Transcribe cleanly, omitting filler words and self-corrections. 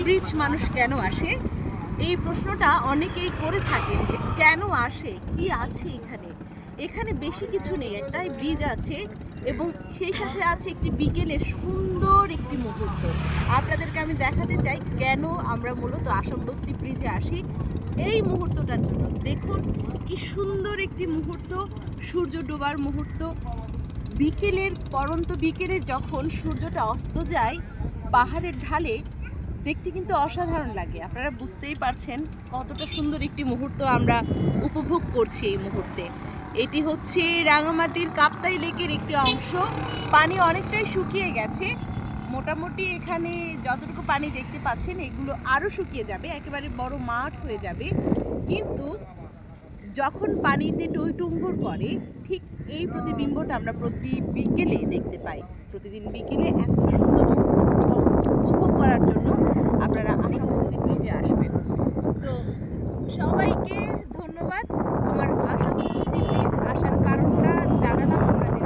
Bridge মানুষ কেন আসে? এই প্রশ্নটা অনেকেই করে থাকেন যে কেন আসে, কি আছে এখানে। এখানে বেশি কিছু নেই, একটাই ব্রিজ আছে এবং সেই সাথে আছে একটি বিকেলের সুন্দর একটি মুহূর্ত। আপনাদেরকে আমি দেখাতে চাই কেন আমরা মূলত আসামবস্তি ব্রিজে আসি। এই মুহূর্তটার জন্য দেখুন কি সুন্দর একটি মুহূর্ত, সূর্য ডোবার মুহূর্ত। বিকেলের পরন্ত বিকেলে যখন সূর্যটা অস্ত যায় পাহাড়ের ঢালে, দেখতে কিন্তু অসাধারণ লাগে। আপনারা বুঝতেই পারছেন কতটা সুন্দর একটি মুহূর্ত আমরা উপভোগ করছি এই মুহূর্তে। এটি হচ্ছে রাঙামাটির কাপ্তাই লেকের একটি অংশ। পানি অনেকটাই শুকিয়ে গেছে, মোটামুটি এখানে যতটুকু পানি দেখতে পাচ্ছেন এগুলো আরও শুকিয়ে যাবে, একেবারে বড় মাঠ হয়ে যাবে। কিন্তু যখন পানিতে টইটুম্বুর করে ঠিক এই প্রতিবিম্বটা আমরা প্রতি বিকেলে দেখতে পাই। প্রতিদিন বিকেলে এত সুন্দর মুহূর্ত উপভোগ করার জন্য আপনারা আসামবস্তি ব্রিজে আসবেন। তো সবাইকে ধন্যবাদ। আমার আসামবস্তি ব্রিজ আসার কারণটা জানালাম আপনাদের।